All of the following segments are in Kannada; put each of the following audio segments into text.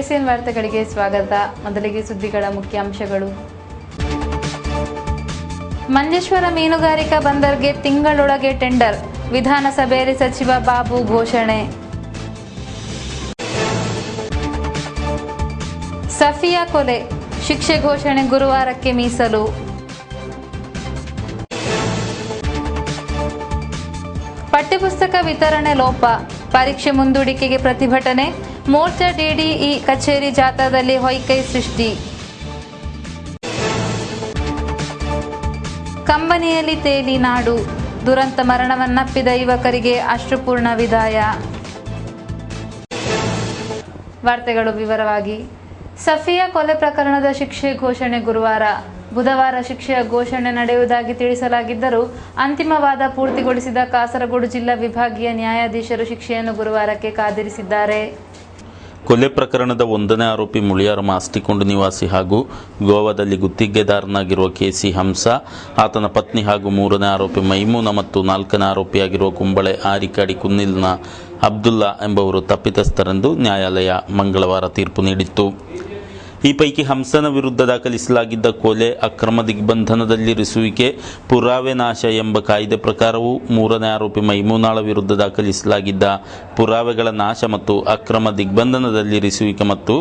ಕೆಸಿಎನ್ ವಾರ್ತೆಗಳಿಗೆ ಸ್ವಾಗತ. ಮೊದಲಿಗೆ ಸುದ್ದಿಗಳ ಮುಖ್ಯಾಂಶಗಳು. ಮಂಜೇಶ್ವರ ಮೀನುಗಾರಿಕಾ ಬಂದರ್ಗೆ ತಿಂಗಳೊಳಗೆ ಟೆಂಡರ್, ವಿಧಾನಸಭೆಯಲ್ಲಿ ಸಚಿವ ಬಾಬು ಘೋಷಣೆ. ಸಫಿಯಾ ಕೊಲೆ ಶಿಕ್ಷೆ ಘೋಷಣೆ ಗುರುವಾರಕ್ಕೆ ಮೀಸಲು. ಪಠ್ಯಪುಸ್ತಕ ವಿತರಣೆ ಲೋಪ, ಪರೀಕ್ಷೆ ಮುಂದೂಡಿಕೆಗೆ ಪ್ರತಿಭಟನೆ, ಮೋರ್ಚಾ ಡಿಡಿಇ ಕಚೇರಿ ಜಾಥಾದಲ್ಲಿ ಹೊಯ್ಕೈ ಸೃಷ್ಟಿ. ಕಂಬನಿಯಲ್ಲಿ ತೇಲಿ ನಾಡು, ದುರಂತ ಮರಣವನ್ನಪ್ಪಿದ ಯುವಕರಿಗೆ ಅಶ್ರುಪೂರ್ಣ ವಿದಾಯ. ವಾರ್ತೆಗಳು ವಿವರವಾಗಿ. ಸಫಿಯಾ ಕೊಲೆ ಪ್ರಕರಣದ ಶಿಕ್ಷೆ ಘೋಷಣೆ ಗುರುವಾರ. ಬುಧವಾರ ಶಿಕ್ಷೆಯ ಘೋಷಣೆ ನಡೆಯುವುದಾಗಿ ತಿಳಿಸಲಾಗಿದ್ದರೂ ಅಂತಿಮ ವಾದ ಪೂರ್ತಿಗೊಳಿಸಿದ ಕಾಸರಗೋಡು ಜಿಲ್ಲಾ ವಿಭಾಗೀಯ ನ್ಯಾಯಾಧೀಶರು ಶಿಕ್ಷೆಯನ್ನು ಗುರುವಾರಕ್ಕೆ ಕಾದಿರಿಸಿದ್ದಾರೆ. ಕೊಲೆ ಪ್ರಕರಣದ 1ನೇ ಆರೋಪಿ ಮುಳಿಯಾರು ಮಾಸ್ತಿಕೊಂಡು ನಿವಾಸಿ ಹಾಗೂ ಗೋವಾದಲ್ಲಿ ಗುತ್ತಿಗೆದಾರನಾಗಿರುವ ಕೆಸಿ ಹಂಸ, ಆತನ ಪತ್ನಿ ಹಾಗೂ 3ನೇ ಆರೋಪಿ ಮೈಮೂನ ಮತ್ತು 4ನೇ ಆರೋಪಿಯಾಗಿರುವ ಕುಂಬಳೆ ಆರಿಕಾಡಿ ಕುನ್ನಿಲ್ನ ಅಬ್ದುಲ್ಲಾ ಎಂಬುವರು ತಪ್ಪಿತಸ್ಥರೆಂದು ನ್ಯಾಯಾಲಯ ಮಂಗಳವಾರ ತೀರ್ಪು ನೀಡಿತ್ತು. ಈ ಪೈಕಿ ಹಂಸನ ವಿರುದ್ಧ ದಾಖಲಿಸಲಾಗಿದ್ದ ಕೊಲೆ, ಅಕ್ರಮ ದಿಗ್ಬಂಧನದಲ್ಲಿರಿಸುವಿಕೆ, ಪುರಾವೆ ನಾಶ ಎಂಬ ಕಾಯ್ದೆ ಪ್ರಕಾರವೂ, 3ನೇ ಆರೋಪಿ ಮೈಮೂನಾಳ ವಿರುದ್ಧ ದಾಖಲಿಸಲಾಗಿದ್ದ ಪುರಾವೆಗಳ ನಾಶ ಮತ್ತು ಅಕ್ರಮ ದಿಗ್ಬಂಧನದಲ್ಲಿರಿಸುವಿಕೆ ಮತ್ತು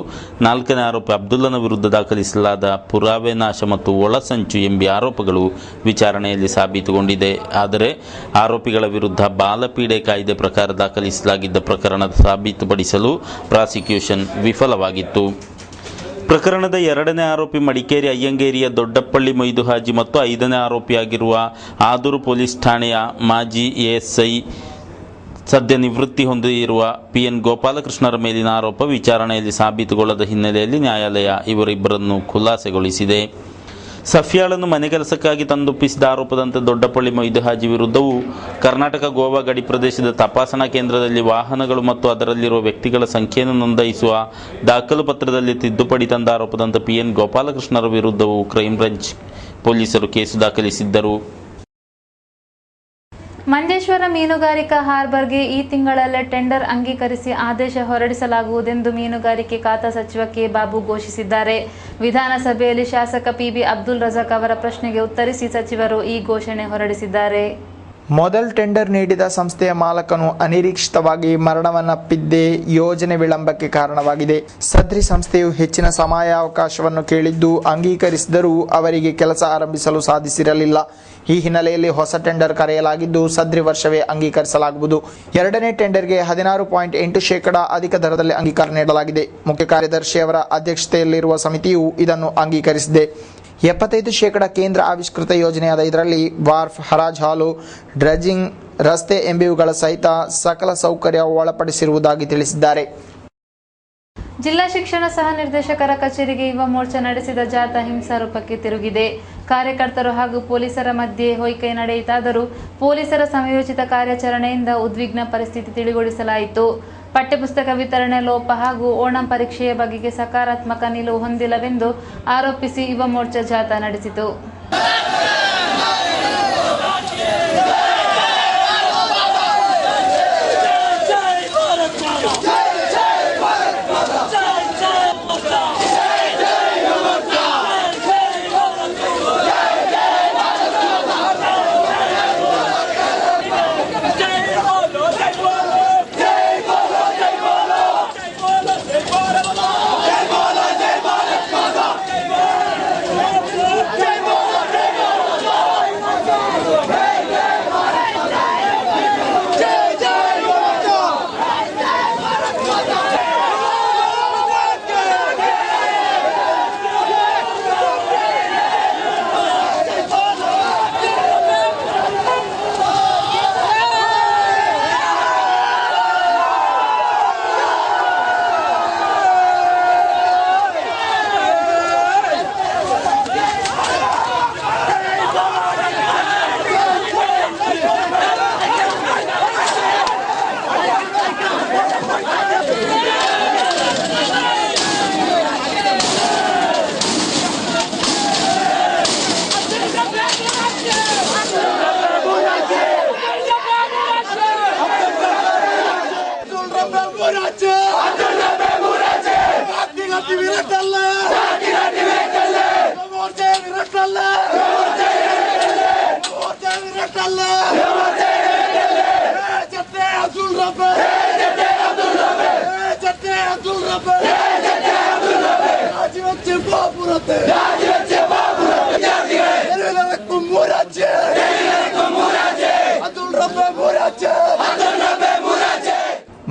4ನೇ ಆರೋಪಿ ಅಬ್ದುಲ್ಲನ ವಿರುದ್ಧ ದಾಖಲಿಸಲಾದ ಪುರಾವೆ ನಾಶ ಮತ್ತು ಒಳಸಂಚು ಎಂಬ ಆರೋಪಗಳು ವಿಚಾರಣೆಯಲ್ಲಿ ಸಾಬೀತುಗೊಂಡಿದೆ. ಆದರೆ ಆರೋಪಿಗಳ ವಿರುದ್ಧ ಬಾಲಪೀಡೆ ಕಾಯ್ದೆ ಪ್ರಕಾರ ದಾಖಲಿಸಲಾಗಿದ್ದ ಪ್ರಕರಣ ಸಾಬೀತುಪಡಿಸಲು ಪ್ರಾಸಿಕ್ಯೂಷನ್ ವಿಫಲವಾಗಿತ್ತು. ಪ್ರಕರಣದ 2ನೇ ಆರೋಪಿ ಮಡಿಕೇರಿ ಅಯ್ಯಂಗೇರಿಯ ದೊಡ್ಡಪಳ್ಳಿ ಮೊಯ್ದು ಹಾಜಿ ಮತ್ತು 5ನೇ ಆರೋಪಿಯಾಗಿರುವ ಆದೂರು ಪೊಲೀಸ್ ಠಾಣೆಯ ಮಾಜಿ ಎಎಸ್ಐ, ಸದ್ಯ ನಿವೃತ್ತಿ ಹೊಂದಿರುವ ಪಿಎನ್ ಗೋಪಾಲಕೃಷ್ಣರ ಮೇಲಿನ ಆರೋಪ ವಿಚಾರಣೆಯಲ್ಲಿ ಸಾಬೀತುಗೊಳ್ಳದ ಹಿನ್ನೆಲೆಯಲ್ಲಿ ನ್ಯಾಯಾಲಯ ಇವರಿಬ್ಬರನ್ನು ಖುಲಾಸೆಗೊಳಿಸಿದೆ. ಸಫಿಯಾಳನ್ನು ಮನೆಗೆಲಸಕ್ಕಾಗಿ ತಂದೊಪ್ಪಿಸಿದ ಆರೋಪದಂತೆ ದೊಡ್ಡಪಳ್ಳಿ ಮೊಯ್ದು ಹಾಜಿ ವಿರುದ್ಧವೂ ಕರ್ನಾಟಕ ಗೋವಾ ಗಡಿ ಪ್ರದೇಶದ ತಪಾಸಣಾ ಕೇಂದ್ರದಲ್ಲಿ ವಾಹನಗಳು ಮತ್ತು ಅದರಲ್ಲಿರುವ ವ್ಯಕ್ತಿಗಳ ಸಂಖ್ಯೆಯನ್ನು ನೋಂದಾಯಿಸುವ ದಾಖಲು ಪತ್ರದಲ್ಲಿ ತಿದ್ದುಪಡಿ ತಂದ ಆರೋಪದಂತೆ ಪಿಎನ್ ಗೋಪಾಲಕೃಷ್ಣರ ವಿರುದ್ಧವೂ ಕ್ರೈಂ ಬ್ರಾಂಚ್ ಪೊಲೀಸರು ಕೇಸು ದಾಖಲಿಸಿದ್ದರು. ಮಂಜೇಶ್ವರ ಮೀನುಗಾರಿಕಾ ಹಾರ್ಬರ್ಗೆ ಈ ತಿಂಗಳಲ್ಲೇ ಟೆಂಡರ್ ಅಂಗೀಕರಿಸಿ ಆದೇಶ ಹೊರಡಿಸಲಾಗುವುದೆಂದು ಮೀನುಗಾರಿಕೆ ಖಾತಾ ಸಚಿವ ಕೆ ಬಾಬು ಘೋಷಿಸಿದ್ದಾರೆ. ವಿಧಾನಸಭೆಯಲ್ಲಿ ಶಾಸಕ ಪಿಬಿ ಅಬ್ದುಲ್ ರಜಾಕ್ ಅವರ ಪ್ರಶ್ನೆಗೆ ಉತ್ತರಿಸಿ ಸಚಿವರು ಈ ಘೋಷಣೆ ಹೊರಡಿಸಿದ್ದಾರೆ. ಮೊದಲ ಟೆಂಡರ್ ನೀಡಿದ ಸಂಸ್ಥೆಯ ಮಾಲಕನು ಅನಿರೀಕ್ಷಿತವಾಗಿ ಮರಣವನ್ನಪ್ಪಿದ್ದೇ ಯೋಜನೆ ವಿಳಂಬಕ್ಕೆ ಕಾರಣವಾಗಿದೆ. ಸದ್ರಿ ಸಂಸ್ಥೆಯು ಹೆಚ್ಚಿನ ಸಮಯಾವಕಾಶವನ್ನು ಕೇಳಿದ್ದು ಅಂಗೀಕರಿಸಿದರೂ ಅವರಿಗೆ ಕೆಲಸ ಆರಂಭಿಸಲು ಸಾಧಿಸಿರಲಿಲ್ಲ. ಈ ಹಿನ್ನೆಲೆಯಲ್ಲಿ ಹೊಸ ಟೆಂಡರ್ ಕರೆಯಲಾಗಿದ್ದು ಸದ್ರಿ ವರ್ಷವೇ ಅಂಗೀಕರಿಸಲಾಗುವುದು. 2ನೇ ಟೆಂಡರ್ಗೆ 16.8% ಅಧಿಕ ದರದಲ್ಲಿ ಅಂಗೀಕಾರ ನೀಡಲಾಗಿದೆ. ಮುಖ್ಯ ಕಾರ್ಯದರ್ಶಿಯವರ ಅಧ್ಯಕ್ಷತೆಯಲ್ಲಿರುವ ಸಮಿತಿಯು ಇದನ್ನು ಅಂಗೀಕರಿಸಿದೆ. 75% ಕೇಂದ್ರ ಆವಿಷ್ಕೃತ ಯೋಜನೆಯಾದ ಇದರಲ್ಲಿ ವಾರ್ಫ್, ಹರಾಜ್ ಹಾಲು, ಡ್ರೆಡ್ಜಿಂಗ್, ರಸ್ತೆ ಎಂಬಿವುಗಳ ಸಹಿತ ಸಕಲ ಸೌಕರ್ಯ ಒಳಪಡಿಸಿರುವುದಾಗಿ ತಿಳಿಸಿದ್ದಾರೆ. ಜಿಲ್ಲಾ ಶಿಕ್ಷಣ ಸಹ ನಿರ್ದೇಶಕರ ಕಚೇರಿಗೆ ಯುವ ಮೋರ್ಚಾ ನಡೆಸಿದ ಜಾಥಾ ಹಿಂಸಾರೂಪಕ್ಕೆ ತಿರುಗಿದೆ. ಕಾರ್ಯಕರ್ತರು ಹಾಗೂ ಪೊಲೀಸರ ಮಧ್ಯೆ ಹೊಯ್ಕೈ ನಡೆಯಿತಾದರೂ ಪೊಲೀಸರ ಸಮಯೋಚಿತ ಕಾರ್ಯಾಚರಣೆಯಿಂದ ಉದ್ವಿಗ್ನ ಪರಿಸ್ಥಿತಿ ತಿಳಿಗೊಳಿಸಲಾಯಿತು. ಪಠ್ಯಪುಸ್ತಕ ವಿತರಣೆ ಲೋಪ ಹಾಗೂ ಓಣಂ ಪರೀಕ್ಷೆಯ ಬಗೆಗೆ ಸಕಾರಾತ್ಮಕ ನಿಲುವು ಹೊಂದಿಲ್ಲವೆಂದು ಆರೋಪಿಸಿ ಯುವ ಮೋರ್ಚಾ ಜಾಥಾ ನಡೆಸಿತು. Jai Bolo!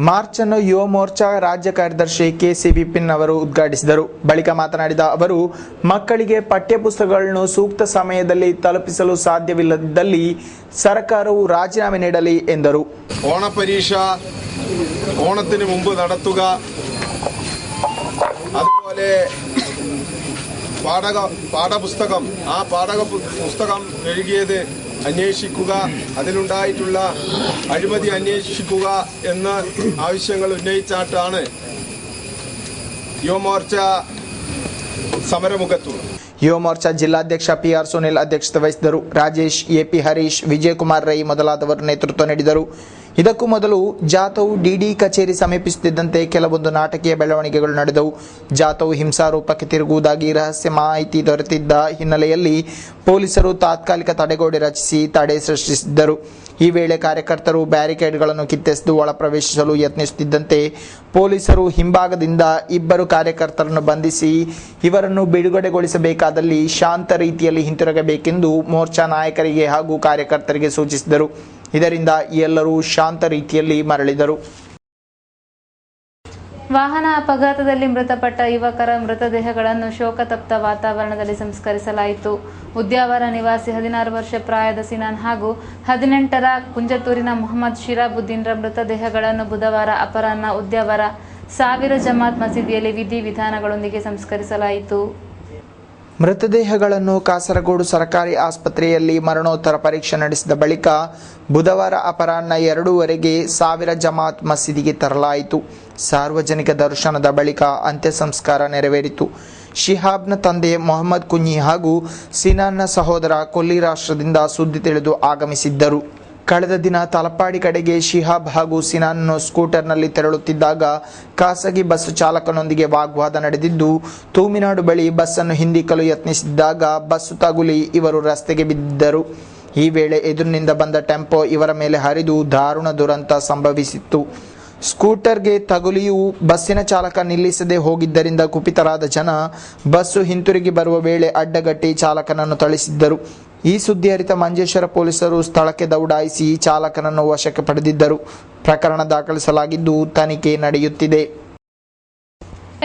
ಮಾರ್ಚ್ ಅನ್ನು ಯುವ ಮೋರ್ಚಾ ರಾಜ್ಯ ಕಾರ್ಯದರ್ಶಿ ಕೆಸಿ ವಿಪಿನ್ ಅವರು ಉದ್ಘಾಟಿಸಿದರು. ಬಳಿಕ ಮಾತನಾಡಿದ ಅವರು, ಮಕ್ಕಳಿಗೆ ಪಠ್ಯಪುಸ್ತಕಗಳನ್ನು ಸೂಕ್ತ ಸಮಯದಲ್ಲಿ ತಲುಪಿಸಲು ಸಾಧ್ಯವಿಲ್ಲದಿದ್ದಲ್ಲಿ ಸರ್ಕಾರವು ರಾಜೀನಾಮೆ ನೀಡಲಿ ಎಂದರು. ഓണപരീക്ഷ ഓണത്തിന് മുമ്പ് നടത്തുക, അതുപോലെ പാഠപുസ്തകം പാഠപുസ്തകം എഴുതിയത് അന്വേഷിക്കുക, അതിലുണ്ടായിട്ടുള്ള അഴിമതി അന്വേഷിക്കുക എന്ന ആവശ്യങ്ങൾ ഉന്നയിച്ചാട്ടാണ് യുവമോർച്ച സമരമുഖത്തുള്ളത്. ಯುವ ಮೋರ್ಚಾ ಜಿಲ್ಲಾಧ್ಯಕ್ಷ PR ಸುನಿಲ್ ಅಧ್ಯಕ್ಷತೆ ವಹಿಸಿದರು. ರಾಜೇಶ್, AP ಹರೀಶ್, ವಿಜಯಕುಮಾರ್ ರೈ ಮೊದಲಾದವರು ನೇತೃತ್ವ ನೀಡಿದರು. ಇದಕ್ಕೂ ಮೊದಲು ಜಾಥವು ಡಿಡಿ ಕಚೇರಿ ಸಮೀಪಿಸುತ್ತಿದ್ದಂತೆ ಕೆಲವೊಂದು ನಾಟಕೀಯ ಬೆಳವಣಿಗೆಗಳು ನಡೆದವು. ಜಾಥವು ಹಿಂಸಾರೂಪಕ್ಕೆ ತಿರುಗುವುದಾಗಿ ರಹಸ್ಯ ಮಾಹಿತಿ ದೊರೆತಿದ್ದ ಹಿನ್ನೆಲೆಯಲ್ಲಿ ಪೊಲೀಸರು ತಾತ್ಕಾಲಿಕ ತಡೆಗೋಡೆ ರಚಿಸಿ ತಡೆ ಸೃಷ್ಟಿಸಿದ್ದರು. ಈ ವೇಳೆ ಕಾರ್ಯಕರ್ತರು ಬ್ಯಾರಿಕೇಡ್ಗಳನ್ನು ಕಿತ್ತೆಸೆದು ಒಳ ಪ್ರವೇಶಿಸಲು ಯತ್ನಿಸುತ್ತಿದ್ದಂತೆ ಪೊಲೀಸರು ಹಿಂಭಾಗದಿಂದ ಇಬ್ಬರು ಕಾರ್ಯಕರ್ತರನ್ನು ಬಂಧಿಸಿ ಇವರನ್ನು ಬಿಡುಗಡೆಗೊಳಿಸಬೇಕಾದಲ್ಲಿ ಶಾಂತ ರೀತಿಯಲ್ಲಿ ಹಿಂತಿರುಗಬೇಕೆಂದು ಮೋರ್ಚಾ ನಾಯಕರಿಗೆ ಹಾಗೂ ಕಾರ್ಯಕರ್ತರಿಗೆ ಸೂಚಿಸಿದರು. ಇದರಿಂದ ಎಲ್ಲರೂ ಶಾಂತ ರೀತಿಯಲ್ಲಿ ಮರಳಿದರು. ವಾಹನ ಅಪಘಾತದಲ್ಲಿ ಮೃತಪಟ್ಟ ಯುವಕರ ಮೃತದೇಹಗಳನ್ನು ಶೋಕತಪ್ತ ವಾತಾವರಣದಲ್ಲಿ ಸಂಸ್ಕರಿಸಲಾಯಿತು. ಉದ್ಯಾವರ ನಿವಾಸಿ 16 ವರ್ಷ ಪ್ರಾಯದ ಸಿನಾನ್ ಹಾಗೂ 18ರ ಕುಂಜತೂರಿನ ಮೊಹಮ್ಮದ್ ಶಿರಾಬುದ್ದೀನ್ರ ಮೃತದೇಹಗಳನ್ನು ಬುಧವಾರ ಅಪರಾಹ್ನ ಉದ್ಯಾವರ ಸಾವಿರ ಜಮಾತ್ ಮಸೀದಿಯಲ್ಲಿ ವಿಧಿವಿಧಾನಗಳೊಂದಿಗೆ ಸಂಸ್ಕರಿಸಲಾಯಿತು. ಮೃತದೇಹಗಳನ್ನು ಕಾಸರಗೋಡು ಸರ್ಕಾರಿ ಆಸ್ಪತ್ರೆಯಲ್ಲಿ ಮರಣೋತ್ತರ ಪರೀಕ್ಷೆ ನಡೆಸಿದ ಬಳಿಕ ಬುಧವಾರ ಅಪರಾಹ್ನ 2:15 ಸಾವಿರ ಜಮಾತ್ ಮಸೀದಿಗೆ ತರಲಾಯಿತು. ಸಾರ್ವಜನಿಕ ದರ್ಶನದ ಬಳಿಕ ಅಂತ್ಯ ಸಂಸ್ಕಾರ ನೆರವೇರಿತು. ಶಿಹಾಬ್ನ ತಂದೆ ಮೊಹಮ್ಮದ್ ಕುಂಜಿ ಹಾಗೂ ಸಿನಾನ್ನ ಸಹೋದರ ಕೊಲ್ಲಿ ರಾಷ್ಟ್ರದಿಂದ ಸುದ್ದಿ ತಿಳಿದು ಆಗಮಿಸಿದ್ದರು. ಕಳೆದ ದಿನ ತಲಪಾಡಿ ಕಡೆಗೆ ಶಿಹಾಬ್ ಹಾಗೂ ಸಿನಾನ್ ಸ್ಕೂಟರ್ನಲ್ಲಿ ತೆರಳುತ್ತಿದ್ದಾಗ ಖಾಸಗಿ ಬಸ್ ಚಾಲಕನೊಂದಿಗೆ ವಾಗ್ವಾದ ನಡೆದಿದ್ದು, ತೂಮಿನಾಡು ಬಳಿ ಬಸ್ಸನ್ನು ಹಿಂದಿಕ್ಕಲು ಯತ್ನಿಸಿದ್ದಾಗ ಬಸ್ಸು ತಗುಲಿ ಇವರು ರಸ್ತೆಗೆ ಬಿದ್ದರು. ಈ ವೇಳೆ ಎದುರಿನಿಂದ ಬಂದ ಟೆಂಪೋ ಇವರ ಮೇಲೆ ಹರಿದು ದಾರುಣ ದುರಂತ ಸಂಭವಿಸಿತ್ತು. ಸ್ಕೂಟರ್ಗೆ ತಗುಲಿಯೂ ಬಸ್ಸಿನ ಚಾಲಕ ನಿಲ್ಲಿಸದೆ ಹೋಗಿದ್ದರಿಂದ ಕುಪಿತರಾದ ಜನ ಬಸ್ಸು ಹಿಂತಿರುಗಿ ಬರುವ ವೇಳೆ ಅಡ್ಡಗಟ್ಟಿ ಚಾಲಕನನ್ನು ಥಳಿಸಿದ್ದರು. ಈ ಸುದ್ದಿ ಅರಿತ ಮಂಜೇಶ್ವರ ಪೊಲೀಸರು ಸ್ಥಳಕ್ಕೆ ದೌಡಾಯಿಸಿ ಚಾಲಕನನ್ನು ವಶಕ್ಕೆ ಪಡೆದಿದ್ದರು. ಪ್ರಕರಣ ದಾಖಲಿಸಲಾಗಿದ್ದು ತನಿಖೆ ನಡೆಯುತ್ತಿದೆ.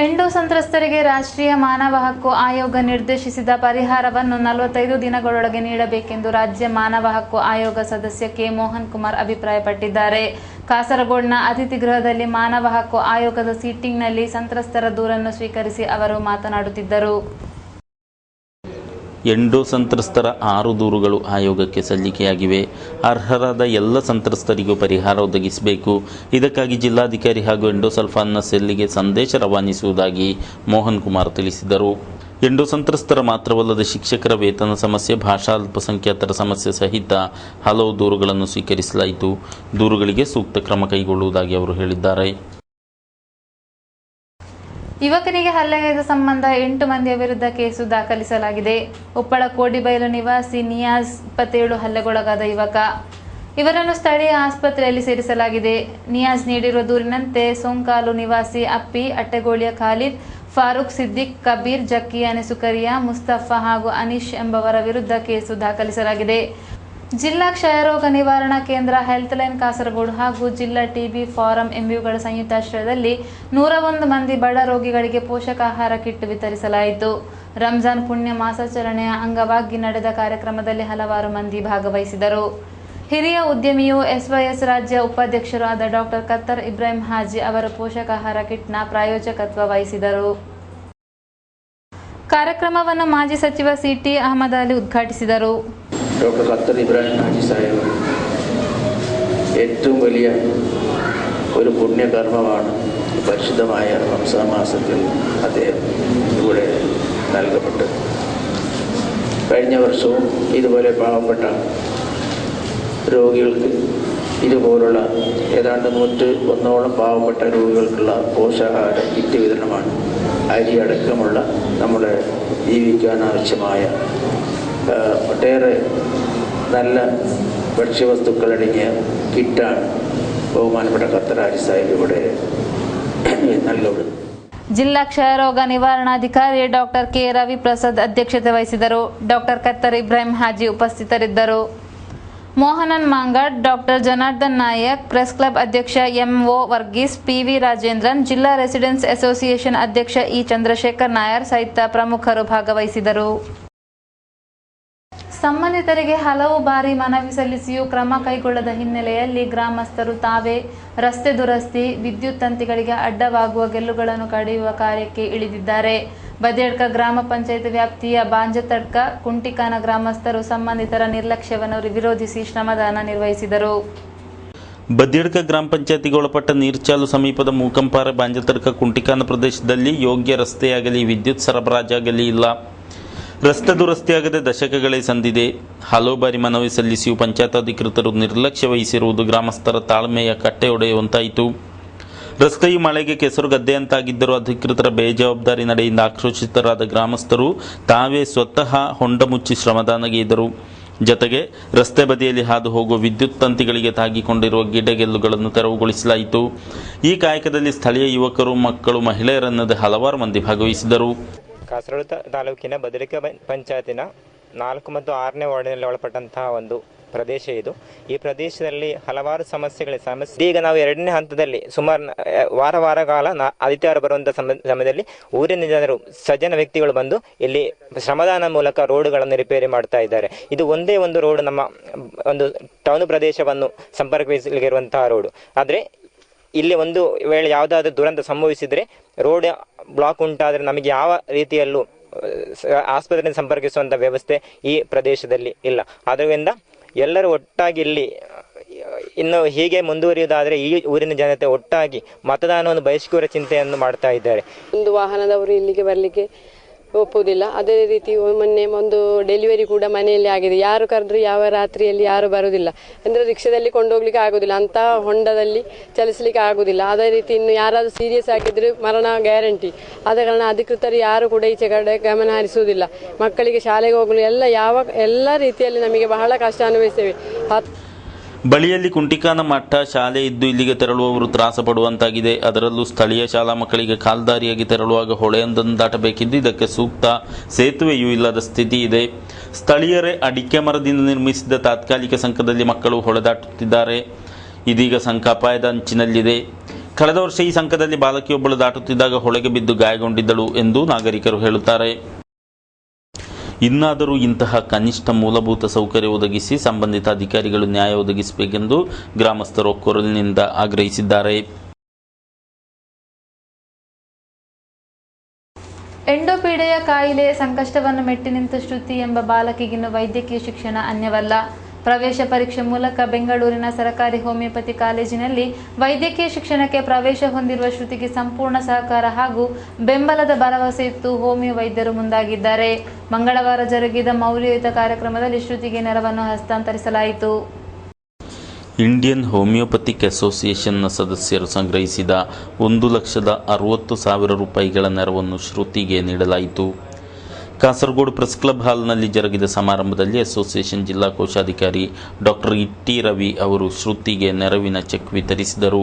ಎಂಡೋ ಸಂತ್ರಸ್ತರಿಗೆ ರಾಷ್ಟ್ರೀಯ ಮಾನವ ಹಕ್ಕು ಆಯೋಗ ನಿರ್ದೇಶಿಸಿದ ಪರಿಹಾರವನ್ನು 45 ದಿನಗಳೊಳಗೆ ನೀಡಬೇಕೆಂದು ರಾಜ್ಯ ಮಾನವ ಹಕ್ಕು ಆಯೋಗ ಸದಸ್ಯ ಕೆ ಮೋಹನ್ ಕುಮಾರ್ ಅಭಿಪ್ರಾಯಪಟ್ಟಿದ್ದಾರೆ. ಕಾಸರಗೋಡಿನ ಅತಿಥಿ ಗೃಹದಲ್ಲಿ ಮಾನವ ಹಕ್ಕು ಆಯೋಗದ ಸೀಟಿಂಗ್ನಲ್ಲಿ ಸಂತ್ರಸ್ತರ ದೂರನ್ನು ಸ್ವೀಕರಿಸಿ ಅವರು ಮಾತನಾಡುತ್ತಿದ್ದರು. ಎಂಡೋ ಸಂತ್ರಸ್ತರ 6 ದೂರುಗಳು ಆಯೋಗಕ್ಕೆ ಸಲ್ಲಿಕೆಯಾಗಿವೆ. ಅರ್ಹರಾದ ಎಲ್ಲ ಸಂತ್ರಸ್ತರಿಗೂ ಪರಿಹಾರ ಒದಗಿಸಬೇಕು. ಇದಕ್ಕಾಗಿ ಜಿಲ್ಲಾಧಿಕಾರಿ ಹಾಗೂ ಎಂಡೋಸಲ್ಫಾನ್ನ ಸೆಲ್ಗೆ ಸಂದೇಶ ರವಾನಿಸುವುದಾಗಿ ಮೋಹನ್ ಕುಮಾರ್ ತಿಳಿಸಿದರು. ಎಂಡೋ ಸಂತ್ರಸ್ತರ ಮಾತ್ರವಲ್ಲದೆ ಶಿಕ್ಷಕರ ವೇತನ ಸಮಸ್ಯೆ, ಭಾಷಾ ಅಲ್ಪಸಂಖ್ಯಾತರ ಸಮಸ್ಯೆ ಸಹಿತ ಹಲವು ದೂರುಗಳನ್ನು ಸ್ವೀಕರಿಸಲಾಯಿತು. ದೂರುಗಳಿಗೆ ಸೂಕ್ತ ಕ್ರಮ ಕೈಗೊಳ್ಳುವುದಾಗಿ ಅವರು ಹೇಳಿದ್ದಾರೆ. ಯುವಕನಿಗೆ ಹಲ್ಲೆಗೈದ ಸಂಬಂಧ 8 ಮಂದಿಯ ವಿರುದ್ಧ ಕೇಸು ದಾಖಲಿಸಲಾಗಿದೆ. ಉಪ್ಪಳ ಕೋಡಿಬೈಲು ನಿವಾಸಿ ನಿಯಾಜ್ 27 ಹಲ್ಲೆಗೊಳಗಾದ ಯುವಕ. ಇವರನ್ನು ಸ್ಥಳೀಯ ಆಸ್ಪತ್ರೆಯಲ್ಲಿ ಸೇರಿಸಲಾಗಿದೆ. ನಿಯಾಜ್ ನೀಡಿರುವ ದೂರಿನಂತೆ ಸೋಂಕಾಲು ನಿವಾಸಿ ಅಪ್ಪಿ, ಅಟ್ಟೆಗೋಳಿಯ ಖಾಲಿದ್, ಫಾರೂಕ್, ಸಿದ್ದಿಕ್, ಕಬೀರ್, ಜಕ್ಕಿ, ಅನಿಸುಕರಿಯಾ, ಮುಸ್ತಫಾ ಹಾಗೂ ಅನೀಶ್ ಎಂಬವರ ವಿರುದ್ಧ ಕೇಸು ದಾಖಲಿಸಲಾಗಿದೆ. ಜಿಲ್ಲಾ ಕ್ಷಯರೋಗ ನಿವಾರಣಾ ಕೇಂದ್ರ, ಹೆಲ್ತ್ ಲೈನ್ ಕಾಸರಗೋಡು ಹಾಗೂ ಜಿಲ್ಲಾ ಟಿಬಿ ಫಾರಂ ಎಂಬಿಯುಗಳ ಸಂಯುಕ್ತಾಶ್ರಯದಲ್ಲಿ 101 ಮಂದಿ ಬಡ ರೋಗಿಗಳಿಗೆ ಪೋಷಕಾಹಾರ ಕಿಟ್ ವಿತರಿಸಲಾಯಿತು. ರಂಜಾನ್ ಪುಣ್ಯ ಮಾಸಾಚರಣೆಯ ಅಂಗವಾಗಿ ನಡೆದ ಕಾರ್ಯಕ್ರಮದಲ್ಲಿ ಹಲವಾರು ಮಂದಿ ಭಾಗವಹಿಸಿದರು. ಹಿರಿಯ ಉದ್ಯಮಿಯು SYS ರಾಜ್ಯ ಉಪಾಧ್ಯಕ್ಷರು ಆದ ಡಾಕ್ಟರ್ ಕತ್ತರ್ ಇಬ್ರಾಹಿಂ ಹಾಜಿ ಅವರು ಪೋಷಕಾಹಾರ ಕಿಟ್ನ ಪ್ರಾಯೋಜಕತ್ವ ವಹಿಸಿದರು. ಕಾರ್ಯಕ್ರಮವನ್ನು ಮಾಜಿ ಸಚಿವ CT ಅಹಮದ್ ಅಲಿ ಉದ್ಘಾಟಿಸಿದರು. ഡോക്ടർ ഖത്തർ ഇബ്രാഹിം ഹാജി സാഹിബ് ഏറ്റവും വലിയ ഒരു പുണ്യകർമ്മമാണ് പരിശുദ്ധമായ റംസാൻ മാസത്തിൽ അദ്ദേഹം ഇവിടെ നൽകപ്പെട്ടത്. കഴിഞ്ഞ വർഷവും ഇതുപോലെ പാവപ്പെട്ട രോഗികൾക്ക് ഇതുപോലുള്ള ഏതാണ്ട് 101ഓളം പാവപ്പെട്ട രോഗികൾക്കുള്ള പോഷകാഹാര കിറ്റ് വിതരണമാണ് അരി അടക്കമുള്ള നമ്മളെ ജീവിക്കാൻ ആവശ്യമായ ഒട്ടേറെ നല്ല ഭക്ഷ്യവസ്തുക്കളടങ്ങിയ കിറ്റാണ് ബഹുമാനപ്പെട്ട ഖത്തർ ഹാജി സാഹിബ് ഇവിടെ നൽകുന്നത്. ಜಿಲ್ಲಾ ಕ್ಷಯರೋಗ ನಿವಾರಣಾಧಿಕಾರಿ ಡಾಕ್ಟರ್ ಕೆ ರವಿ ಪ್ರಸಾದ್ ಅಧ್ಯಕ್ಷತೆ ವಹಿಸಿದರು. ಡಾಕ್ಟರ್ ಕತ್ತರ್ ಇಬ್ರಾಹಿಂ ಹಾಜಿ ಉಪಸ್ಥಿತರಿದ್ದರು. Mohanan Mangad, doctor Janardhan Naik, press club ಅಧ್ಯಕ್ಷ ಎಂಒ ವರ್ಗೀಸ್, ಪಿವಿ ರಾಜೇಂದ್ರನ್, ಜಿಲ್ಲಾ ರೆಸಿಡೆನ್ಸ್ ಅಸೋಸಿಯೇಷನ್ ಅಧ್ಯಕ್ಷ ಇ ಚಂದ್ರಶೇಖರ್ ನಾಯರ್ ಸಹಿತ ಪ್ರಮುಖರು ಭಾಗವಹಿಸಿದರು. ಸಂಬಂಧಿತರಿಗೆ ಹಲವು ಬಾರಿ ಮನವಿ ಸಲ್ಲಿಸಿಯೂ ಕ್ರಮ ಕೈಗೊಳ್ಳದ ಹಿನ್ನೆಲೆಯಲ್ಲಿ ಗ್ರಾಮಸ್ಥರು ತಾವೇ ರಸ್ತೆ ದುರಸ್ತಿ, ವಿದ್ಯುತ್ ತಂತಿಗಳಿಗೆ ಅಡ್ಡವಾಗುವ ಗೆಲ್ಲುಗಳನ್ನು ಕಡಿಯುವ ಕಾರ್ಯಕ್ಕೆ ಇಳಿದಿದ್ದಾರೆ. ಬದಿಯಡ್ಕ ಗ್ರಾಮ ಪಂಚಾಯತ್ ವ್ಯಾಪ್ತಿಯ ಬಾಂಜತಡ್ಕ, ಕುಂಟಿಕಾನ ಗ್ರಾಮಸ್ಥರು ಸಂಬಂಧಿತರ ನಿರ್ಲಕ್ಷ್ಯವನ್ನು ವಿರೋಧಿಸಿ ಶ್ರಮದಾನ ನಿರ್ವಹಿಸಿದರು. ಬದಿಯಡ್ಕ ಗ್ರಾಮ ಪಂಚಾಯತಿಗೆ ಒಳಪಟ್ಟ ನೀರ್ಚಾಲು ಸಮೀಪದ ಮೂಕಂಪಾರೆ ಬಾಂಜತಡ್ಕ ಕುಂಟಿಕಾನ ಪ್ರದೇಶದಲ್ಲಿ ಯೋಗ್ಯ ರಸ್ತೆಯಾಗಲಿ ವಿದ್ಯುತ್ ಸರಬರಾಜಾಗಲಿ ಇಲ್ಲ. ರಸ್ತೆ ದುರಸ್ತಿಯಾಗದೆ ದಶಕಗಳೇ ಸಂದಿದೆ. ಹಲವು ಬಾರಿ ಮನವಿ ಸಲ್ಲಿಸಿಯೂ ಪಂಚಾಯತ್ ಅಧಿಕೃತರು ನಿರ್ಲಕ್ಷ್ಯ ವಹಿಸಿರುವುದು ಗ್ರಾಮಸ್ಥರ ತಾಳ್ಮೆಯ ಕಟ್ಟೆ ಒಡೆಯುವಂತಾಯಿತು. ರಸ್ತೆಯು ಮಳೆಗೆ ಕೆಸರು ಗದ್ದೆಯಂತಾಗಿದ್ದರೂ ಅಧಿಕೃತರ ಬೇಜವಾಬ್ದಾರಿ ನಡೆಯಿಂದ ಆಕ್ರೋಶಿತರಾದ ಗ್ರಾಮಸ್ಥರು ತಾವೇ ಸ್ವತಃ ಹೊಂಡ ಮುಚ್ಚಿ ಶ್ರಮದಾನಗೈದರು. ಜೊತೆಗೆ ರಸ್ತೆ ಬದಿಯಲ್ಲಿ ಹಾದು ಹೋಗುವ ವಿದ್ಯುತ್ ತಂತಿಗಳಿಗೆ ತಾಗಿಕೊಂಡಿರುವ ಗಿಡಗೆಲ್ಲುಗಳನ್ನು ತೆರವುಗೊಳಿಸಲಾಯಿತು. ಈ ಕಾಯಕದಲ್ಲಿ ಸ್ಥಳೀಯ ಯುವಕರು, ಮಕ್ಕಳು, ಮಹಿಳೆಯರನ್ನದೇ ಹಲವಾರು ಮಂದಿ ಭಾಗವಹಿಸಿದರು. ಕಾಸರಗೋಡು ತಾಲೂಕಿನ ಬದಿಯಡ್ಕ ಪಂಚಾಯತಿನ 4 ಮತ್ತು 6ನೇ ವಾರ್ಡಿನಲ್ಲಿ ಒಳಪಟ್ಟಂತಹ ಒಂದು ಪ್ರದೇಶ ಇದು. ಈ ಪ್ರದೇಶದಲ್ಲಿ ಹಲವಾರು ಸಮಸ್ಯೆಗಳಿವೆ. ಈಗ ನಾವು 2ನೇ ಹಂತದಲ್ಲಿ ಸುಮಾರು ವಾರ ಕಾಲ ಆದಿತ್ಯವಾರ ಬರುವಂತಹ ಸಮಯದಲ್ಲಿ ಊರಿನ ಜನರು, ಸಜ್ಜನ ವ್ಯಕ್ತಿಗಳು ಬಂದು ಇಲ್ಲಿ ಶ್ರಮದಾನ ಮೂಲಕ ರೋಡ್ಗಳನ್ನು ರಿಪೇರಿ ಮಾಡ್ತಾ ಇದ್ದಾರೆ. ಇದು ಒಂದೇ ಒಂದು ರೋಡ್, ನಮ್ಮ ಒಂದು ಟೌನ್ ಪ್ರದೇಶವನ್ನು ಸಂಪರ್ಕಿಸಲಿರುವಂತಹ ರೋಡ್. ಆದರೆ ಇಲ್ಲಿ ಒಂದು ವೇಳೆ ಯಾವುದಾದ್ರೂ ದುರಂತ ಸಂಭವಿಸಿದರೆ, ರೋಡ್ ಬ್ಲಾಕ್ ಉಂಟಾದರೆ ನಮಗೆ ಯಾವ ರೀತಿಯಲ್ಲೂ ಆಸ್ಪತ್ರೆಯನ್ನು ಸಂಪರ್ಕಿಸುವಂಥ ವ್ಯವಸ್ಥೆ ಈ ಪ್ರದೇಶದಲ್ಲಿ ಇಲ್ಲ. ಆದ್ದರಿಂದ ಎಲ್ಲರೂ ಒಟ್ಟಾಗಿ ಇಲ್ಲಿ ಇನ್ನು ಹೀಗೆ ಮುಂದುವರಿಯುವುದಾದರೆ ಈ ಊರಿನ ಜನತೆ ಒಟ್ಟಾಗಿ ಮತದಾನವನ್ನು ಬಹಿಷ್ಕರಿಸುವ ಚಿಂತೆಯನ್ನು ಮಾಡ್ತಾ ಇದ್ದಾರೆ. ಒಂದು ವಾಹನದವರು ಇಲ್ಲಿಗೆ ಬರಲಿಕ್ಕೆ ಒಪ್ಪುವುದಿಲ್ಲ. ಅದೇ ರೀತಿ ಮೊನ್ನೆ ಒಂದು ಡೆಲಿವರಿ ಕೂಡ ಮನೆಯಲ್ಲಿ ಆಗಿದೆ. ಯಾರು ಕರೆದ್ರು ಯಾವ ರಾತ್ರಿಯಲ್ಲಿ ಯಾರು ಬರುವುದಿಲ್ಲ. ಅಂದರೆ ರಿಕ್ಷಾದಲ್ಲಿ ಕೊಂಡೋಗ್ಲಿಕ್ಕೆ ಆಗುದಿಲ್ಲ, ಅಂತ ಹೊಂಡದಲ್ಲಿ ಚಲಿಸಲಿಕ್ಕೆ ಆಗುದಿಲ್ಲ. ಅದೇ ರೀತಿ ಇನ್ನು ಯಾರಾದರೂ ಸೀರಿಯಸ್ ಆಗಿದ್ರೆ ಮರಣ ಗ್ಯಾರಂಟಿ. ಆದ ಕಾರಣ ಅಧಿಕೃತರು ಯಾರು ಕೂಡ ಈಚೆ ಕಡೆ ಗಮನ ಹರಿಸುವುದಿಲ್ಲ. ಮಕ್ಕಳಿಗೆ ಶಾಲೆಗೆ ಹೋಗಲು ಎಲ್ಲ ರೀತಿಯಲ್ಲಿ ನಮಗೆ ಬಹಳ ಕಷ್ಟ ಅನುಭವಿಸ್ತೇವೆ. ಬಳಿಯಲ್ಲಿ ಕುಂಟಿಕಾನ ಮಠ ಶಾಲೆ ಇದ್ದು ಇಲ್ಲಿಗೆ ತೆರಳುವವರು ತ್ರಾಸ ಪಡುವಂತಾಗಿದೆ. ಅದರಲ್ಲೂ ಸ್ಥಳೀಯ ಶಾಲಾ ಮಕ್ಕಳಿಗೆ ಕಾಲ್ದಾರಿಯಾಗಿ ತೆರಳುವಾಗ ಹೊಳೆಯೊಂದನ್ನು ದಾಟಬೇಕಿದ್ದು ಇದಕ್ಕೆ ಸೂಕ್ತ ಸೇತುವೆಯೂ ಇಲ್ಲದ ಸ್ಥಿತಿ ಇದೆ. ಸ್ಥಳೀಯರೇ ಅಡಿಕೆ ಮರದಿಂದ ನಿರ್ಮಿಸಿದ ತಾತ್ಕಾಲಿಕ ಸಂಕದಲ್ಲಿ ಮಕ್ಕಳು ಹೊಳೆ ದಾಟುತ್ತಿದ್ದಾರೆ. ಇದೀಗ ಸಂಕ ಅಪಾಯದ ಅಂಚಿನಲ್ಲಿದೆ. ಕಳೆದ ವರ್ಷ ಈ ಸಂಕದಲ್ಲಿ ಬಾಲಕಿಯೊಬ್ಬಳು ದಾಟುತ್ತಿದ್ದಾಗ ಹೊಳೆಗೆ ಬಿದ್ದು ಗಾಯಗೊಂಡಿದ್ದಳು ಎಂದು ನಾಗರಿಕರು ಹೇಳುತ್ತಾರೆ. ಇನ್ನಾದರೂ ಇಂತಹ ಕನಿಷ್ಠ ಮೂಲಭೂತ ಸೌಕರ್ಯ ಒದಗಿಸಿ ಸಂಬಂಧಿತ ಅಧಿಕಾರಿಗಳು ನ್ಯಾಯ ಒದಗಿಸಬೇಕೆಂದು ಗ್ರಾಮಸ್ಥರು ಒಕ್ಕೊರಲಿನಿಂದ ಆಗ್ರಹಿಸಿದ್ದಾರೆ. ಎಂಡೋಪೀಡೆಯ ಕಾಯಿಲೆ ಸಂಕಷ್ಟವನ್ನು ಮೆಟ್ಟಿ ನಿಂತ ಶ್ರುತಿ ಎಂಬ ಬಾಲಕಿಗಿನ್ನು ವೈದ್ಯಕೀಯ ಶಿಕ್ಷಣ ಅನ್ಯವಲ್ಲ. ಪ್ರವೇಶ ಪರೀಕ್ಷೆ ಮೂಲಕ ಬೆಂಗಳೂರಿನ ಸರಕಾರಿ ಹೋಮಿಯೋಪತಿ ಕಾಲೇಜಿನಲ್ಲಿ ವೈದ್ಯಕೀಯ ಶಿಕ್ಷಣಕ್ಕೆ ಪ್ರವೇಶ ಹೊಂದಿರುವ ಶ್ರುತಿಗೆ ಸಂಪೂರ್ಣ ಸಹಕಾರ ಹಾಗೂ ಬೆಂಬಲದ ಭರವಸೆ ಇತ್ತು ಹೋಮಿಯೋ ವೈದ್ಯರು ಮುಂದಾಗಿದ್ದಾರೆ. ಮಂಗಳವಾರ ಜರುಗಿದ ಮೌಲ್ಯಯುತ ಕಾರ್ಯಕ್ರಮದಲ್ಲಿ ಶ್ರುತಿಗೆ ನೆರವನ್ನು ಹಸ್ತಾಂತರಿಸಲಾಯಿತು. ಇಂಡಿಯನ್ ಹೋಮಿಯೋಪತಿಕ್ ಅಸೋಸಿಯೇಷನ್ನ ಸದಸ್ಯರು ಸಂಗ್ರಹಿಸಿದ 1,60,000 ರೂಪಾಯಿಗಳ ನೆರವನ್ನು ಶ್ರುತಿಗೆ ನೀಡಲಾಯಿತು. ಕಾಸರಗೋಡು ಪ್ರೆಸ್ ಕ್ಲಬ್ ಹಾಲ್ನಲ್ಲಿ ಜರುಗಿದ ಸಮಾರಂಭದಲ್ಲಿ ಅಸೋಸಿಯೇಷನ್ ಜಿಲ್ಲಾ ಕೋಶಾಧಿಕಾರಿ ಡಾಕ್ಟರ್ ಇಟ್ಟಿ ರವಿ ಅವರು ಶ್ರುತಿಗೆ ನೆರವಿನ ಚೆಕ್ ವಿತರಿಸಿದರು.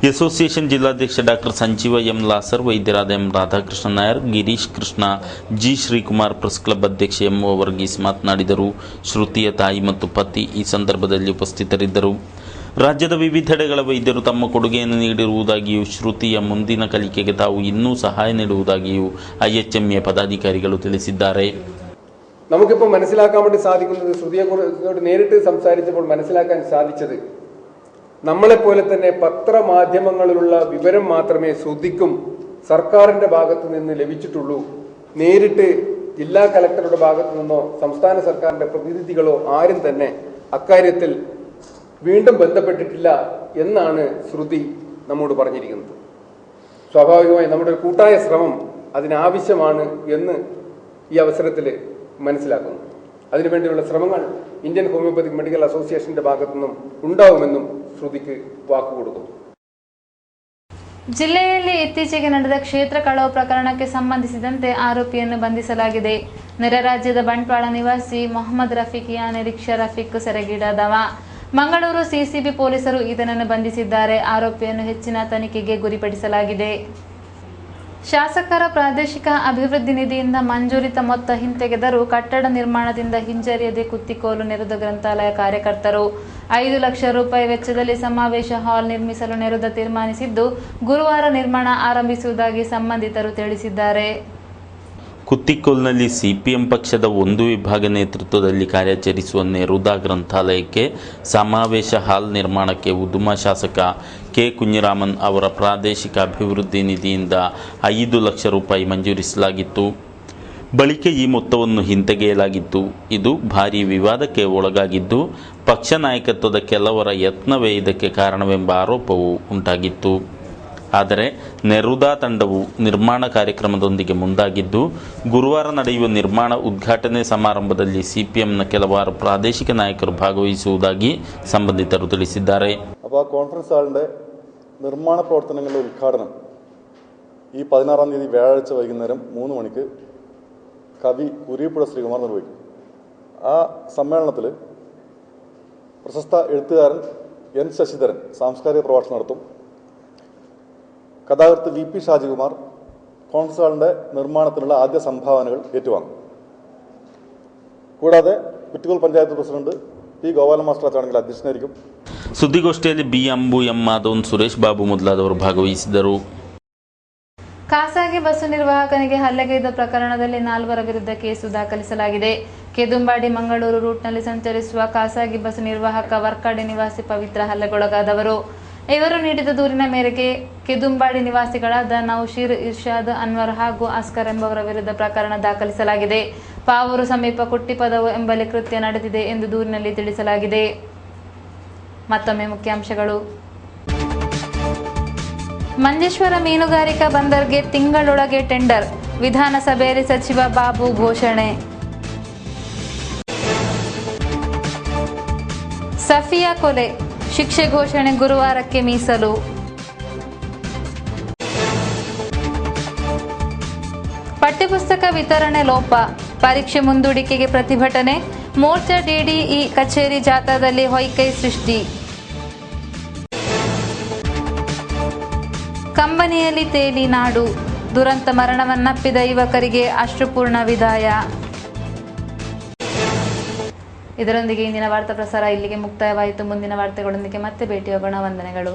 ಅಸೋಸಿಯೇಷನ್ ಜಿಲ್ಲಾಧ್ಯಕ್ಷ ಡಾಕ್ಟರ್ ಸಂಜೀವ ಎಂ ಲಾಸರ್, ವೈದ್ಯರಾದ M Radhakrishna Nair, Girish Krishna, G Sreekumar, press club ಅಧ್ಯಕ್ಷ ಎಂಒ ವರ್ಗೀಸ್ ಮಾತನಾಡಿದರು. ಶ್ರುತಿಯ ತಾಯಿ ಮತ್ತು ಪತಿ ಈ ಸಂದರ್ಭದಲ್ಲಿ ಉಪಸ್ಥಿತರಿದ್ದರು. ರಾಜ್ಯದ ವಿವಿಧೆಡೆಗಳ ವೈದ್ಯರು ತಮ್ಮ ಕೊಡುಗೆಯನ್ನು ನೀಡಿರುವುದಾಗಿಯೂ ಶ್ರುತಿಯ ಮುಂದಿನ ಕಲಿಕೆಗೆ ತಾವು ಇನ್ನೂ ಸಹಾಯ നീടുವುದಾಗಿಯೂ IHMA പദാധികാരികൾ ತಿಳಿಸಿದ್ದಾರೆ. നമുക്കിപ്പോൾ മനസ്സിലാക്കാൻ വേണ്ടി സാധിക്കുന്നത് ശ്രുതിയെക്കുറിച്ച് നേരിട്ട് സംസാരിച്ചപ്പോൾ മനസ്സിലാക്കാൻ സാധിച്ചത് നമ്മളെപ്പോലെ തന്നെ പത്രമാധ്യമങ്ങളിലുള്ള വിവരം മാത്രമേ ശ്രുതിക്കും സർക്കാരിൻ്റെ ഭാഗത്തു നിന്ന് ലഭിച്ചിട്ടുള്ളൂ. നേരിട്ട് ജില്ലാ കലക്ടറുടെ ഭാഗത്തു നിന്നോ സംസ്ഥാന സർക്കാരിൻ്റെ പ്രതിനിധികളോ ആരും തന്നെ അക്കാര്യത്തിൽ വീണ്ടും ബന്ധപ്പെട്ടിട്ടില്ല എന്നാണ് ശ്രുതി നമ്മോട് പറഞ്ഞിരിക്കുന്നത്. സ്വാഭാവികമായി നമ്മുടെ ഒരു കൂട്ടായ ശ്രമം അതിനാവശ്യമാണ് എന്ന് ഈ അവസരത്തിൽ മനസ്സിലാക്കുന്നു. അതിനുവേണ്ടിയുള്ള ശ്രമങ്ങൾ ഇന്ത്യൻ ഹോമിയോപ്പതിക് മെഡിക്കൽ അസോസിയേഷന്റെ ഭാഗത്തുനിന്നും ഉണ്ടാവുമെന്നും ശ്രുതിക്ക് വാക്കുകൊടുത്തു. ಜಿಲ್ಲೆಯಲ್ಲಿ ಇತ್ತೀಚೆಗೆ ನಡೆದ ಕ್ಷೇತ್ರ ಕಳವು ಪ್ರಕರಣಕ್ಕೆ ಸಂಬಂಧಿಸಿದಂತೆ ಆರೋಪಿಯನ್ನು ಬಂಧಿಸಲಾಗಿದೆ. ನೆರೆ ರಾಜ್ಯದ ಬಂಟ್ವಾಳ ನಿವಾಸಿ ಮೊಹಮ್ಮದ್ ರಫೀಕ್ ಯಾನೆ ರಿಕ್ಷಾ ರಫೀಕ್ ಸೆರೆಗೀಡಾದವ. ಮಂಗಳೂರು ಸಿಸಿಬಿ ಪೊಲೀಸರು ಈತನನ್ನು ಬಂಧಿಸಿದ್ದಾರೆ. ಆರೋಪಿಯನ್ನು ಹೆಚ್ಚಿನ ತನಿಖೆಗೆ ಗುರಿಪಡಿಸಲಾಗಿದೆ. ಶಾಸಕರ ಪ್ರಾದೇಶಿಕ ಅಭಿವೃದ್ಧಿ ನಿಧಿಯಿಂದ ಮಂಜೂರಿತ ಮೊತ್ತ ಹಿಂತೆಗೆದರೂ ಕಟ್ಟಡ ನಿರ್ಮಾಣದಿಂದ ಹಿಂಜರಿಯದೆ ಕುತ್ತಿಕೋಲು ನೆರೆದ ಗ್ರಂಥಾಲಯ ಕಾರ್ಯಕರ್ತರು 5 ಲಕ್ಷ ರೂಪಾಯಿ ವೆಚ್ಚದಲ್ಲಿ ಸಮಾವೇಶ ಹಾಲ್ ನಿರ್ಮಿಸಲು ನೆರೆದ ತೀರ್ಮಾನಿಸಿದ್ದು, ಗುರುವಾರ ನಿರ್ಮಾಣ ಆರಂಭಿಸುವುದಾಗಿ ಸಂಬಂಧಿತರು ತಿಳಿಸಿದ್ದಾರೆ. ಕುತ್ತಿಕೋಲ್ನಲ್ಲಿ ಸಿಪಿಎಂ ಪಕ್ಷದ ಒಂದು ವಿಭಾಗ ನೇತೃತ್ವದಲ್ಲಿ ಕಾರ್ಯಾಚರಿಸುವ ನೆರುದಾ ಗ್ರಂಥಾಲಯಕ್ಕೆ ಸಮಾವೇಶ ಹಾಲ್ ನಿರ್ಮಾಣಕ್ಕೆ ಉದುಮ ಶಾಸಕ ಕೆ ಕುഞ്ഞിರಾಮನ್ ಅವರ ಪ್ರಾದೇಶಿಕ ಅಭಿವೃದ್ಧಿ ನಿಧಿಯಿಂದ 5 ಲಕ್ಷ ರೂಪಾಯಿ ಮಂಜೂರಿಸಲಾಗಿತ್ತು. ಬಳಿಕ ಈ ಮೊತ್ತವನ್ನು ಹಿಂತೆಗೆಯಲಾಗಿತ್ತು. ಇದು ಭಾರೀ ವಿವಾದಕ್ಕೆ ಒಳಗಾಗಿದ್ದು, ಪಕ್ಷ ನಾಯಕತ್ವದ ಕೆಲವರ ಯತ್ನವೇ ಇದಕ್ಕೆ ಕಾರಣವೆಂಬ ಆರೋಪವೂ ಉಂಟಾಗಿತ್ತು. ಆದರೆ ನೆರುದಾ ತಂಡವು ನಿರ್ಮಾಣ ಕಾರ್ಯಕ್ರಮದೊಂದಿಗೆ ಮುಂದಾಗಿದ್ದು, ಗುರುವಾರ ನಡೆಯುವ ನಿರ್ಮಾಣ ಉದ್ಘಾಟನೆ ಸಮಾರಂಭದಲ್ಲಿ ಸಿಪಿಎಂನ ಕೆಲವಾರು ಪ್ರಾದೇಶಿಕ നായകർ ഭാഗവഹിಸುವುದಾಗಿ സംബന്ധിതರು ತಿಳಿಸಿದ್ದಾರೆ. അപ്പോൾ ആ കോൺഫറൻസ് ഹാളിൻ്റെ നിർമ്മാണ പ്രവർത്തനങ്ങളുടെ ഉദ്ഘാടനം ഈ 16-ാം തീയതി വ്യാഴാഴ്ച വൈകുന്നേരം 3 മണിക്ക് കവി കുരിപ്പുഴ ശ്രീകുമാർ നിർവഹിക്കും. ആ സമ്മേളനത്തിൽ പ്രശസ്ത എഴുത്തുകാരൻ എൻ ശശിധരൻ സാംസ്കാരിക പ്രഭാഷണം നടത്തും. കഥാകൃത്ത് VP ഷാജികുമാർ കോൺഫറൻസ് ഹാളിൻ്റെ നിർമ്മാണത്തിനുള്ള ആദ്യ സംഭാവനകൾ ഏറ്റുവാങ്ങും. കൂടാതെ Kuttikol panchayat president P Gopala master ചടങ്ങിൽ ಅಧ್ಯಕ್ಷನಾയിരിക്കും. ಸುದ್ದಿಗೋಷ್ಠಿಯಲ್ಲಿ B ಅಂಬು, ಎಂ ಮಾಧವನ್, ಸುರೇಶ್ ಬಾಬು ಮೊದಲಾದವರು ಭಾಗವಹಿಸಿದರು. ಖಾಸಗಿ ಬಸ್ಸು ನಿರ್ವಾಹಕನಿಗೆ ಹಲ್ಲೆಗೈದ ಪ್ರಕರಣದಲ್ಲಿ 4 ವಿರುದ್ಧ ಕೇಸು ದಾಖಲಿಸಲಾಗಿದೆ. ಕೆದುಂಬಾಡಿ ಮಂಗಳೂರು ರೂಟ್ನಲ್ಲಿ ಸಂಚರಿಸುವ ಖಾಸಗಿ ಬಸ್ ನಿರ್ವಾಹಕ ವರ್ಕಾಡಿ ನಿವಾಸಿ ಪವಿತ್ರ ಹಲ್ಲೆಗೊಳಗಾದವರು. ಇವರು ನೀಡಿದ ದೂರಿನ ಮೇರೆಗೆ ಕೆದುಂಬಾಡಿ ನಿವಾಸಿಗಳಾದ ನೌಶೀರ್, ಇರ್ಷಾದ್, ಅನ್ವರ್ ಹಾಗೂ ಅಸ್ಕರ್ ಎಂಬವರ ವಿರುದ್ಧ ಪ್ರಕರಣ ದಾಖಲಿಸಲಾಗಿದೆ. ಪಾವೂರು ಸಮೀಪ ಕುಟ್ಟಿಪದವು ಎಂಬಲ್ಲಿ ಕೃತ್ಯ ನಡೆದಿದೆ ಎಂದು ದೂರಿನಲ್ಲಿ ತಿಳಿಸಲಾಗಿದೆ. ಮತ್ತೊಮ್ಮೆ ಮುಖ್ಯಾಂಶಗಳು. ಮಂಜೇಶ್ವರ ಮೀನುಗಾರಿಕಾ ಬಂದರ್ಗೆ ತಿಂಗಳೊಳಗೆ ಟೆಂಡರ್, ವಿಧಾನಸಭೆಯಲ್ಲಿ ಸಚಿವ ಬಾಬು ಘೋಷಣೆ. ಸಫಿಯಾ ಕೊಲೆ ಶಿಕ್ಷೆ ಘೋಷಣೆ ಗುರುವಾರಕ್ಕೆ ಮೀಸಲು. ಪಠ್ಯಪುಸ್ತಕ ವಿತರಣೆ ಲೋಪ, ಪರೀಕ್ಷೆ ಮುಂದೂಡಿಕೆಗೆ ಪ್ರತಿಭಟನೆ. ಮೋರ್ಚಾ DDE ಕಚೇರಿ ಜಾಥಾದಲ್ಲಿ ಹೊಯ್ಕೈ ಸೃಷ್ಟಿ. ಕಂಬನಿಯಲ್ಲಿ ತೇಲಿ ನಾಡು, ದುರಂತ ಮರಣವನ್ನಪ್ಪಿದ ಯುವಕರಿಗೆ ಅಶ್ರುಪೂರ್ಣ ವಿದಾಯ. ಇದರೊಂದಿಗೆ ಇಂದಿನ ವಾರ್ತಾ ಪ್ರಸಾರ ಇಲ್ಲಿಗೆ ಮುಕ್ತಾಯವಾಯಿತು. ಮುಂದಿನ ವಾರ್ತೆಗಳೊಂದಿಗೆ ಮತ್ತೆ ಭೇಟಿಯಾಗೋಣ. ವಂದನೆಗಳು.